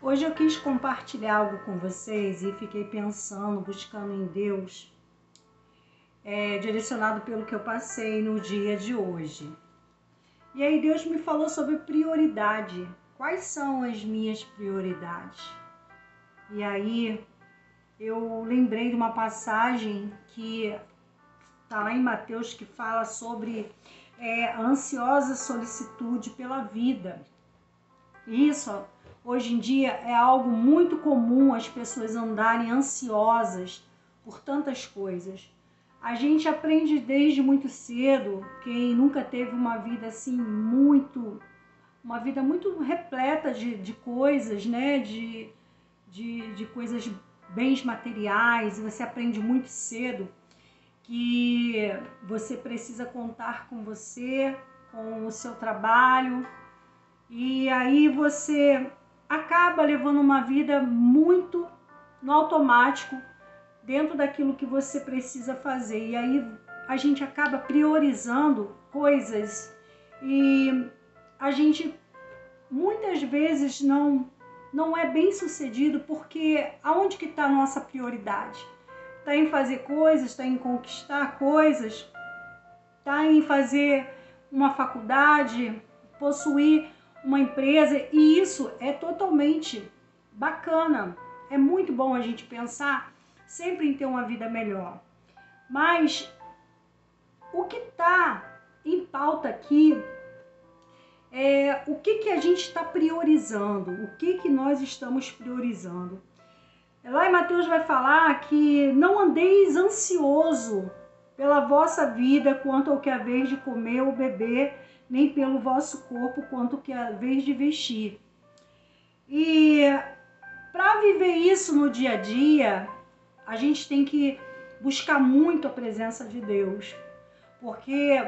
Hoje eu quis compartilhar algo com vocês e fiquei pensando, buscando em Deus, direcionado pelo que eu passei no dia de hoje. E aí Deus me falou sobre prioridade. Quais são as minhas prioridades? E aí eu lembrei de uma passagem que está lá em Mateus, que fala sobre a ansiosa solicitude pela vida. Isso, hoje em dia, é algo muito comum as pessoas andarem ansiosas por tantas coisas. A gente aprende desde muito cedo, quem nunca teve uma vida assim uma vida muito repleta de coisas, né? De coisas, bens materiais, você aprende muito cedo que você precisa contar com você, com o seu trabalho, e aí você acaba levando uma vida muito no automático, dentro daquilo que você precisa fazer. E aí a gente acaba priorizando coisas e a gente muitas vezes não é bem sucedido, porque aonde que está a nossa prioridade? Está em fazer coisas, está em conquistar coisas, está em fazer uma faculdade, possuir uma empresa, e isso é totalmente bacana. É muito bom a gente pensar sempre em ter uma vida melhor. Mas o que está em pauta aqui é o que a gente está priorizando, o que nós estamos priorizando. Lá em Mateus vai falar que não andeis ansioso pela vossa vida quanto ao que é a vez de comer ou beber, nem pelo vosso corpo quanto ao que é a vez de vestir. E para viver isso no dia a dia, a gente tem que buscar muito a presença de Deus, porque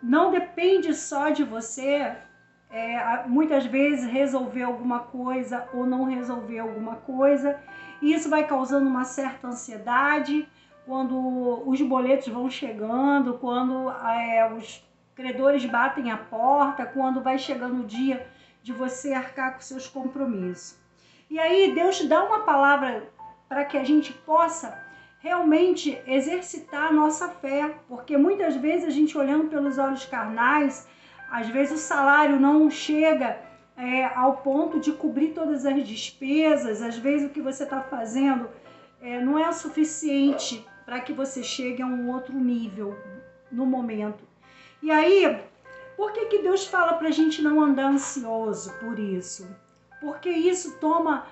não depende só de você, muitas vezes resolver alguma coisa ou não resolver alguma coisa, e isso vai causando uma certa ansiedade quando os boletos vão chegando, quando os credores batem a porta, quando vai chegando o dia de você arcar com seus compromissos. E aí Deus dá uma palavra para que a gente possa realmente exercitar a nossa fé, porque muitas vezes a gente, olhando pelos olhos carnais, às vezes o salário não chega ao ponto de cobrir todas as despesas, às vezes o que você está fazendo não é o suficiente para que você chegue a um outro nível no momento. E aí, por que Deus fala para a gente não andar ansioso por isso? Porque isso toma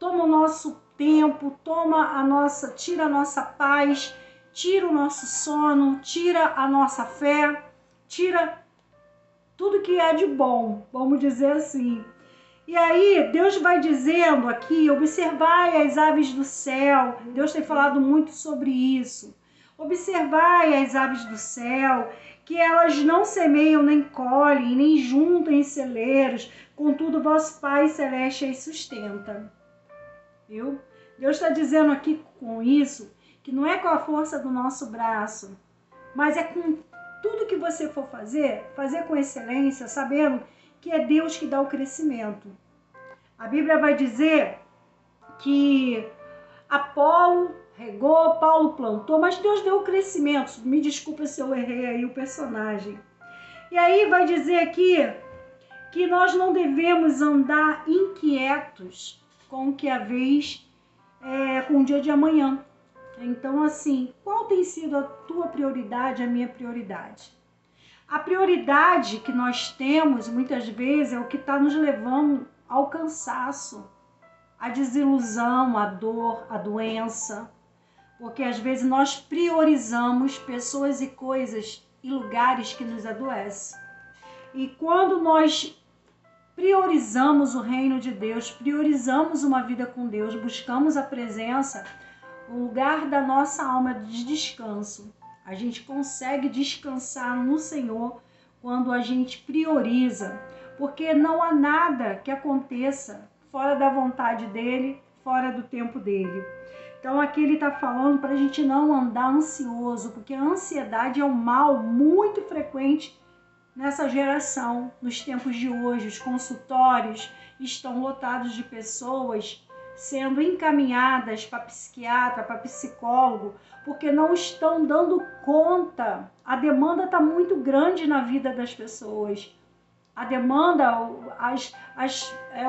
o nosso tempo, tira a nossa paz, tira o nosso sono, tira a nossa fé, tira tudo que é de bom, vamos dizer assim. E aí Deus vai dizendo aqui, observai as aves do céu. Deus tem falado muito sobre isso. Observai as aves do céu, que elas não semeiam, nem colhem, nem juntam em celeiros, contudo vosso Pai Celeste as sustenta. Viu? Deus está dizendo aqui com isso, que não é com a força do nosso braço, mas é com tudo que você for fazer com excelência, sabendo que é Deus que dá o crescimento. A Bíblia vai dizer que Apolo regou, Paulo plantou, mas Deus deu o crescimento. Me desculpa se eu errei aí o personagem. E aí vai dizer aqui que nós não devemos andar inquietos com o que a vez com o dia de amanhã. Então, assim, qual tem sido a tua prioridade, a minha prioridade? A prioridade que nós temos, muitas vezes, é o que está nos levando ao cansaço, à desilusão, à dor, à doença. Porque, às vezes, nós priorizamos pessoas e coisas e lugares que nos adoecem. E quando nós priorizamos o reino de Deus, priorizamos uma vida com Deus, buscamos a presença, o lugar da nossa alma de descanso. A gente consegue descansar no Senhor quando a gente prioriza, porque não há nada que aconteça fora da vontade dele, fora do tempo dele. Então aqui ele está falando para a gente não andar ansioso, porque a ansiedade é um mal muito frequente nessa geração, nos tempos de hoje, os consultórios estão lotados de pessoas sendo encaminhadas para psiquiatra, para psicólogo, porque não estão dando conta. A demanda está muito grande na vida das pessoas. A demanda,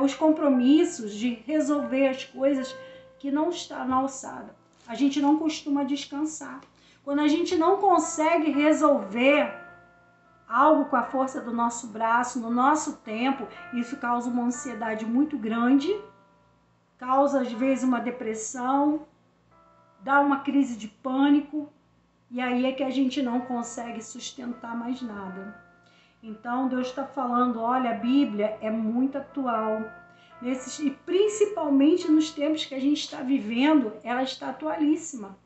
os compromissos de resolver as coisas que não está na alçada. A gente não costuma descansar. Quando a gente não consegue resolver algo com a força do nosso braço, no nosso tempo, isso causa uma ansiedade muito grande, causa às vezes uma depressão, dá uma crise de pânico, e aí é que a gente não consegue sustentar mais nada. Então Deus está falando, olha, a Bíblia é muito atual, e principalmente nos tempos que a gente está vivendo, ela está atualíssima.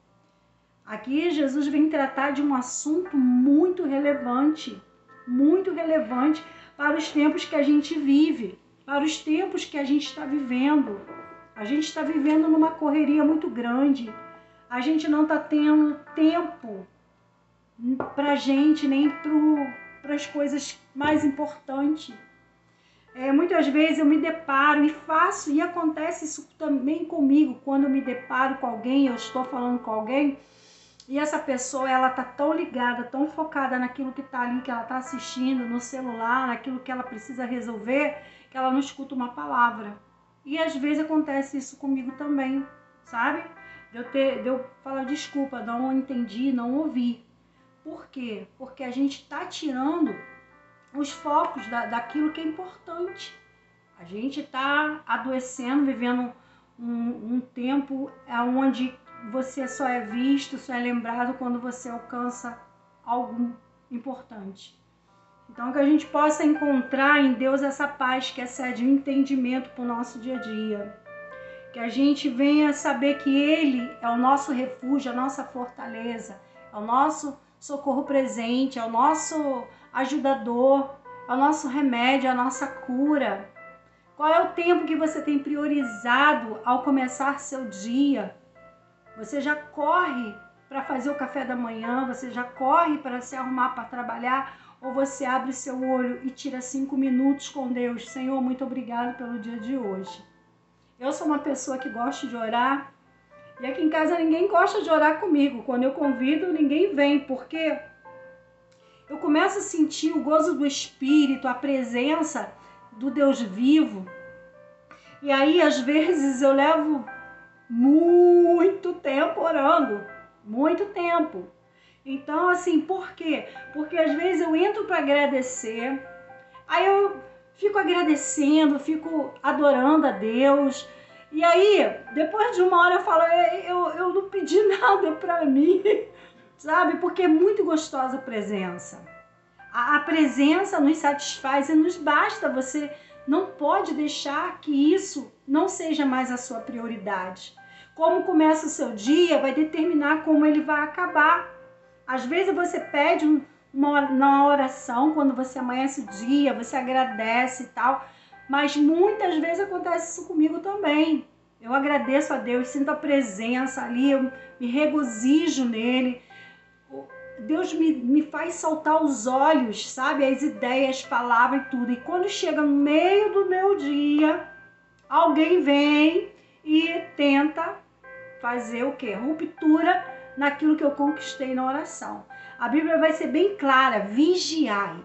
Aqui Jesus vem tratar de um assunto muito relevante para os tempos que a gente vive, para os tempos que a gente está vivendo. A gente está vivendo numa correria muito grande. A gente não está tendo tempo para a gente, nem para as coisas mais importantes. Muitas vezes eu me deparo e acontece isso também comigo, quando eu me deparo com alguém, eu estou falando com alguém, e essa pessoa, ela tá tão ligada, tão focada naquilo que tá ali, que ela tá assistindo no celular, naquilo que ela precisa resolver, que ela não escuta uma palavra. E às vezes acontece isso comigo também, sabe? De eu falar, desculpa, não entendi, não ouvi. Por quê? Porque a gente tá tirando os focos daquilo que é importante. A gente tá adoecendo, vivendo um tempo onde você só é visto, só é lembrado quando você alcança algo importante. Então que a gente possa encontrar em Deus essa paz que excede o entendimento para o nosso dia a dia. Que a gente venha saber que Ele é o nosso refúgio, a nossa fortaleza, é o nosso socorro presente, é o nosso ajudador, é o nosso remédio, é a nossa cura. Qual é o tempo que você tem priorizado ao começar seu dia? Você já corre para fazer o café da manhã, você já corre para se arrumar para trabalhar, ou você abre seu olho e tira 5 minutos com Deus. Senhor, muito obrigado pelo dia de hoje. Eu sou uma pessoa que gosta de orar, e aqui em casa ninguém gosta de orar comigo. Quando eu convido, ninguém vem, porque eu começo a sentir o gozo do Espírito, a presença do Deus vivo. E aí, às vezes, eu levo muito tempo orando, muito tempo. Então, assim, por quê? Porque às vezes eu entro para agradecer, aí eu fico agradecendo, fico adorando a Deus, e aí, depois de uma hora eu falo, eu não pedi nada para mim, sabe? Porque é muito gostosa a presença. A presença nos satisfaz e nos basta. Você não pode deixar que isso não seja mais a sua prioridade. Como começa o seu dia vai determinar como ele vai acabar. Às vezes você pede uma oração, quando você amanhece o dia, você agradece e tal, mas muitas vezes acontece isso comigo também. Eu agradeço a Deus, sinto a presença ali, eu me regozijo nele. Deus me faz saltar os olhos, sabe? As ideias, as palavras e tudo. E quando chega no meio do meu dia, alguém vem e tenta fazer o quê? Ruptura naquilo que eu conquistei na oração. A Bíblia vai ser bem clara, vigiai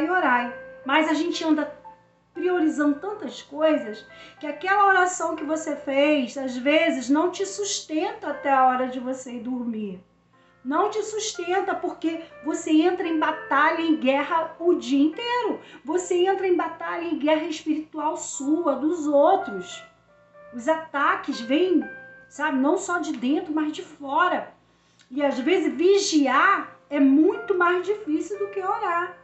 e orai. Mas a gente anda priorizando tantas coisas que aquela oração que você fez, às vezes, não te sustenta até a hora de você ir dormir. Não te sustenta porque você entra em batalha, em guerra o dia inteiro. Você entra em batalha, em guerra espiritual sua, dos outros. Os ataques vêm, sabe, não só de dentro, mas de fora. E às vezes vigiar é muito mais difícil do que orar.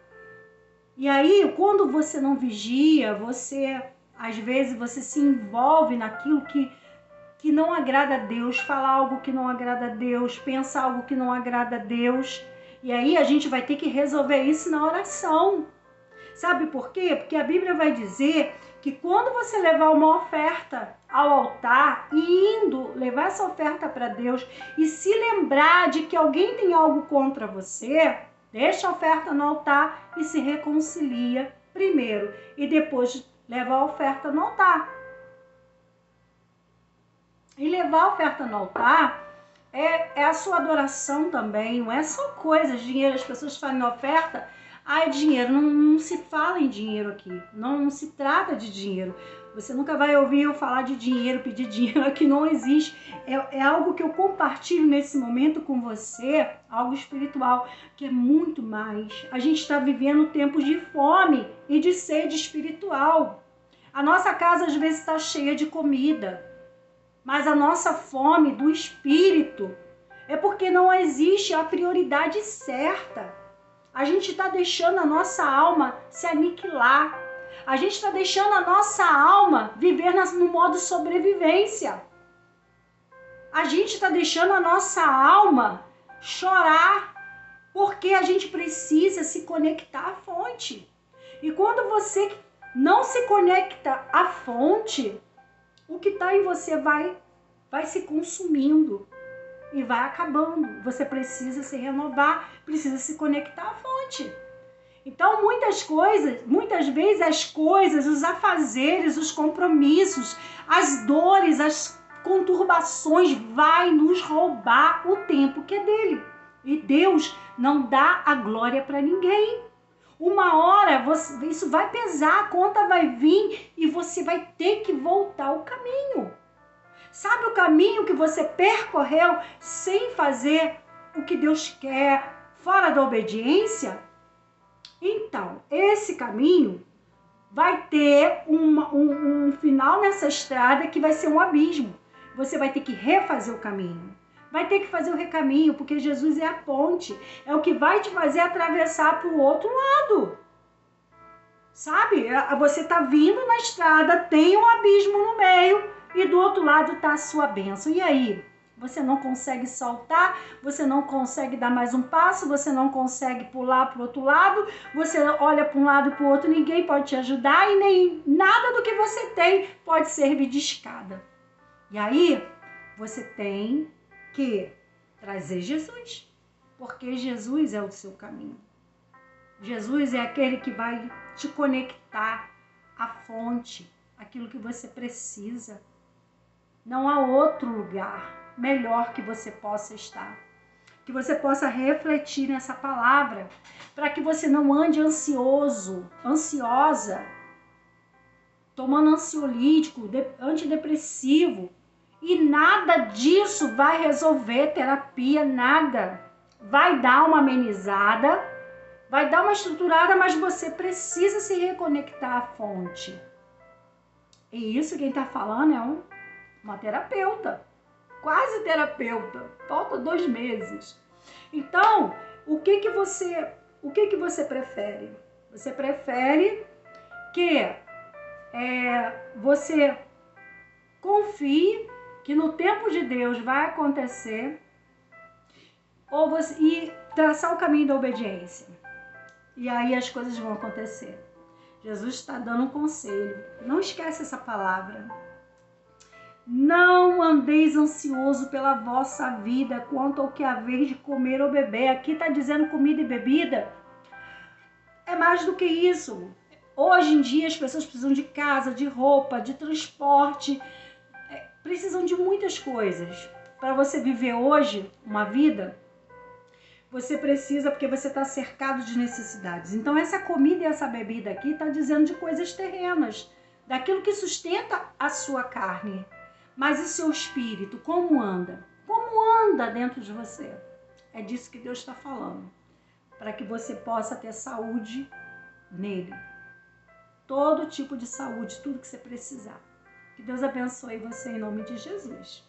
E aí, quando você não vigia, às vezes você se envolve naquilo que não agrada a Deus, falar algo que não agrada a Deus, pensar algo que não agrada a Deus. E aí a gente vai ter que resolver isso na oração. Sabe por quê? Porque a Bíblia vai dizer que quando você levar uma oferta ao altar e indo levar essa oferta para Deus e se lembrar de que alguém tem algo contra você, deixa a oferta no altar e se reconcilia primeiro. E depois levar a oferta no altar. E levar a oferta no altar é a sua adoração também, não é só coisas, dinheiro. As pessoas falam em oferta, é dinheiro. Não se fala em dinheiro aqui, não se trata de dinheiro. Você nunca vai ouvir eu falar de dinheiro, pedir dinheiro, aqui não existe. É algo que eu compartilho nesse momento com você, algo espiritual, que é muito mais. A gente está vivendo tempos de fome e de sede espiritual. A nossa casa às vezes está cheia de comida, mas a nossa fome do espírito é porque não existe a prioridade certa. A gente está deixando a nossa alma se aniquilar. A gente está deixando a nossa alma viver no modo sobrevivência. A gente está deixando a nossa alma chorar, porque a gente precisa se conectar à fonte. E quando você não se conecta à fonte, o que está em você vai se consumindo e vai acabando. Você precisa se renovar, precisa se conectar à fonte. Então, muitas vezes as coisas, os afazeres, os compromissos, as dores, as conturbações vai nos roubar o tempo que é dele. E Deus não dá a glória para ninguém. Uma hora isso vai pesar, a conta vai vir e você vai ter que voltar ao caminho. Sabe o caminho que você percorreu sem fazer o que Deus quer, fora da obediência? Então, esse caminho vai ter um final nessa estrada que vai ser um abismo. Você vai ter que refazer o caminho. Vai ter que fazer o recaminho, porque Jesus é a ponte. É o que vai te fazer atravessar para o outro lado. Sabe? Você está vindo na estrada, tem um abismo no meio e do outro lado está a sua bênção. E aí? Você não consegue saltar, você não consegue dar mais um passo, você não consegue pular para o outro lado, você olha para um lado e para o outro, ninguém pode te ajudar e nem nada do que você tem pode servir de escada. E aí, você tem que trazer Jesus, porque Jesus é o seu caminho. Jesus é aquele que vai te conectar à fonte, aquilo que você precisa. Não há outro lugar melhor que você possa estar. Que você possa refletir nessa palavra, para que você não ande ansiosa, tomando ansiolítico, antidepressivo. E nada disso vai resolver terapia, nada. Vai dar uma amenizada, vai dar uma estruturada, mas você precisa se reconectar à fonte. E isso quem está falando é uma terapeuta. Quase terapeuta, falta 2 meses. Então, o que você prefere? Você prefere que você confie que no tempo de Deus vai acontecer e traçar o caminho da obediência. E aí as coisas vão acontecer. Jesus está dando um conselho. Não esquece essa palavra. Não andeis ansioso pela vossa vida quanto ao que haveis de comer ou beber. Aqui está dizendo comida e bebida. É mais do que isso. Hoje em dia as pessoas precisam de casa, de roupa, de transporte. Precisam de muitas coisas. Para você viver hoje uma vida, você precisa, porque você está cercado de necessidades. Então essa comida e essa bebida aqui está dizendo de coisas terrenas. Daquilo que sustenta a sua carne. Mas o seu espírito, como anda? Como anda dentro de você? É disso que Deus está falando. Para que você possa ter saúde nele. Todo tipo de saúde, tudo que você precisar. Que Deus abençoe você em nome de Jesus.